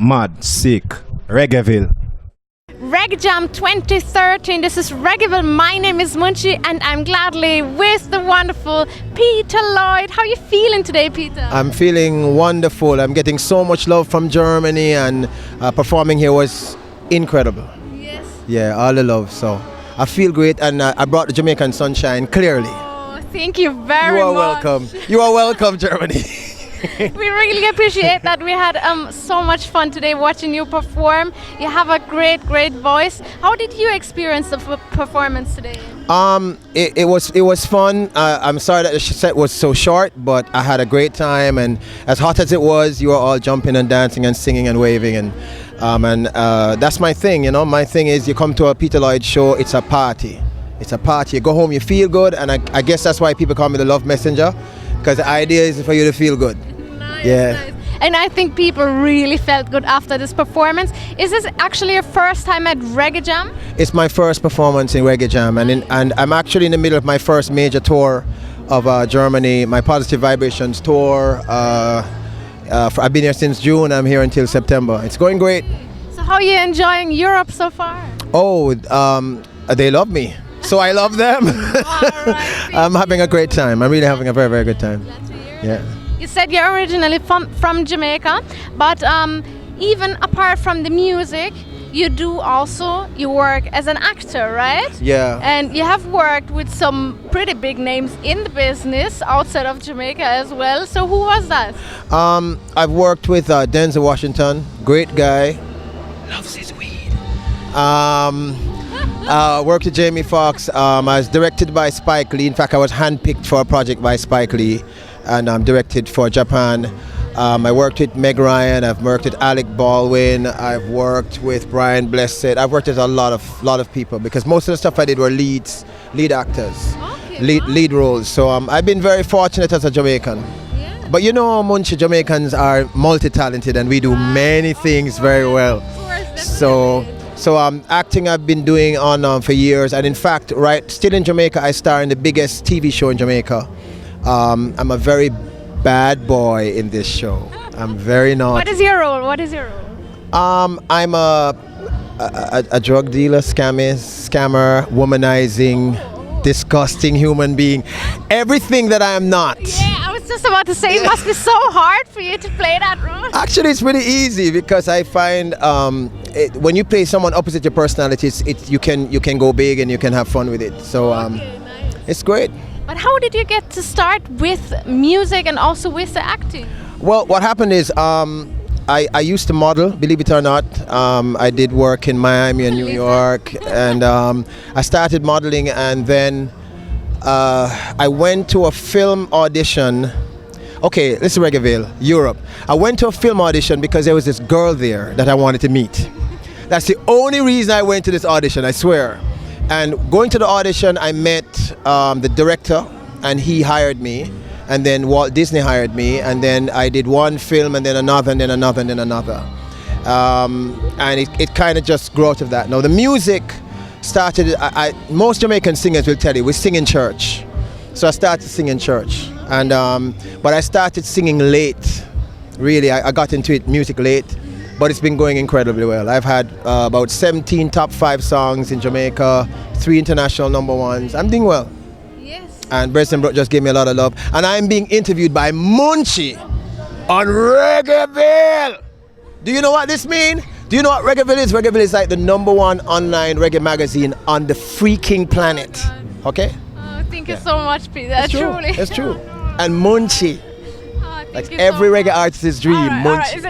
Mad, sick, Reggaeville. Reggae Jam 2013. This is Reggaeville. My name is Munchi, and I'm gladly with the wonderful Peter Lloyd. How are you feeling today, Peter? I'm feeling wonderful. I'm getting so much love from Germany, and performing here was incredible. Yes. Yeah, all the love. So I feel great, and I brought the Jamaican sunshine clearly. Oh, thank you very much. You are welcome. You are welcome, Germany. We really appreciate that. We had so much fun today watching you perform. You have a great voice. How did you experience the performance today? It was fun. I'm sorry that the set was so short, but I had a great time, and as hot as it was, you were all jumping and dancing and singing and waving, and that's my thing. You know, my thing is you come to a Peter Lloyd show, it's a party. It's a party. You go home, you feel good, and I guess that's why people call me the love messenger, because the idea is for you to feel good. Nice, yeah. Nice. And I think people really felt good after this performance. Is this actually your first time at Reggae Jam? It's my first performance in Reggae Jam, and I'm actually in the middle of my first major tour of Germany, my Positive Vibrations tour. I've been here since June. I'm here until September. It's going great. So how are you enjoying Europe so far? Oh, they love me. So I love them. Right, I'm having a great time. I'm really having a very good time. Glad to hear Yeah. that. You said you're originally from Jamaica, but even apart from the music, you work as an actor, right? Yeah. And you have worked with some pretty big names in the business outside of Jamaica as well. So who was that? I've worked with Denzel Washington, great guy. Loves his weed. Worked with Jamie Foxx. I was directed by Spike Lee. In fact, I was handpicked for a project by Spike Lee, and I'm directed for Japan. I worked with Meg Ryan. I've worked with Alec Baldwin. I've worked with Brian Blessed. I've worked with a lot of people, because most of the stuff I did were lead actors, Okay, lead roles. So I've been very fortunate as a Jamaican. Yeah. But you know, Munchi, Jamaicans are multi-talented, and we do many things very well. Of course, So acting I've been doing on for years, and in fact, still in Jamaica, I star in the biggest TV show in Jamaica. I'm a very bad boy in this show. I'm very naughty. What is your role? I'm a drug dealer, scammer, womanizing, disgusting human being. Everything that I am not. Yeah, I was just about to say it must be so hard for you to play that role. Actually, it's really easy, because I find when you play someone opposite your personality, you can go big and you can have fun with it. So Okay, nice. it's great. But how did you get to start with music and also with the acting? Well, what happened is I used to model, believe it or not. I did work in Miami and New York, and I started modeling, and then I went to a film audition. Okay, this is Reggaeville, Europe. I went to a film audition because there was this girl there that I wanted to meet. That's the only reason I went to this audition, I swear. And going to the audition, I met the director, and he hired me. And then Walt Disney hired me, and then I did one film, and then another, and then another, and then another. And it kind of just grew out of that. Now the music started, most Jamaican singers will tell you, we sing in church. So I started singing in church. And but I started singing late. Really, I got into music late, but it's been going incredibly well. I've had about 17 top 5 songs in Jamaica, 3 international #1s. I'm doing well. Yes. And President Brook just gave me a lot of love. And I'm being interviewed by Munchi on Reggaeville. Do you know what this means? Do you know what Reggaeville is? Reggaeville is like the #1 online reggae magazine on the freaking planet. Okay? Oh, thank you so much, Peter. It's true. Truly. It's true. And Munchi. Thank Like you every so reggae much. artist's dream, All Munchi. right, it's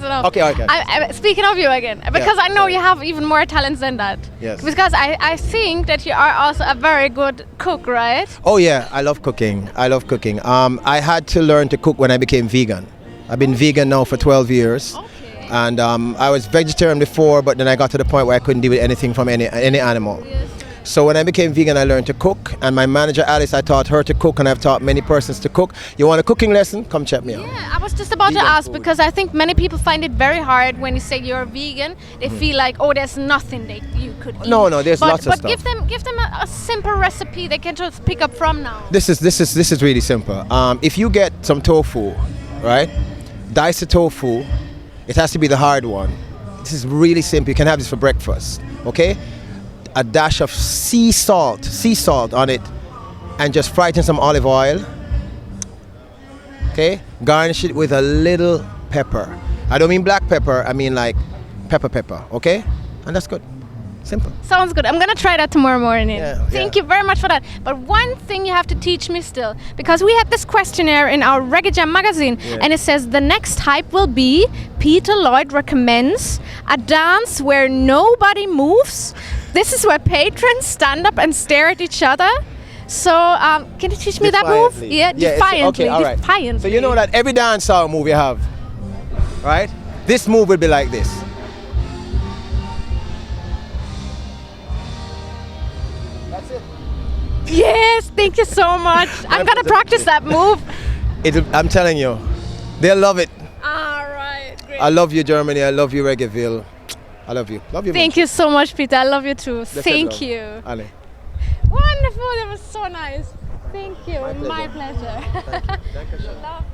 enough. Okay. Speaking of you again, because I know you have even more talents than that. Yes. Because I think that you are also a very good cook, right? Oh yeah, I love cooking. I had to learn to cook when I became vegan. I've been vegan now for 12 years. Okay. And I was vegetarian before, but then I got to the point where I couldn't deal with anything from any animal. Yes. So when I became vegan, I learned to cook, and my manager Alice, I taught her to cook, and I've taught many persons to cook. You want a cooking lesson? Come check me out. Yeah, I was just about to Vegan ask, food. because I think many people find it very hard when you say you're vegan. They feel like, oh, there's nothing that you could eat. No, there's lots of but stuff. But give them a simple recipe they can just pick up from now. This is really simple. If you get some tofu, right? Dice the tofu It has to be the hard one. This is really simple. You can have this for breakfast, okay? A dash of sea salt on it, and just fry it in some olive oil. Okay? Garnish it with a little pepper. I don't mean black pepper, I mean like pepper, okay? And that's good. Simple. Sounds good. I'm gonna try that tomorrow morning. Yeah, Thank you very much for that. But one thing you have to teach me still, because we had this questionnaire in our Reggae Jam magazine, and it says the next hype will be Peter Lloyd recommends a dance where nobody moves. This is where patrons stand up and stare at each other. So, can you teach me that move? Defiantly. Yeah, defiantly. Okay, all right. Defiantly. So you know that every dancehall move you have, right? This move will be like this. That's it. Yes, thank you so much. I'm gonna practice that move. I'm telling you, they'll love it. All right, great. I love you, Germany. I love you, Reggaeville. I love you. Love you. Thank you so much, Peter. I love you too. That's it, Thank love. you. Ale. Wonderful. That was so nice. Thank you. My pleasure. My pleasure. Thank you. Love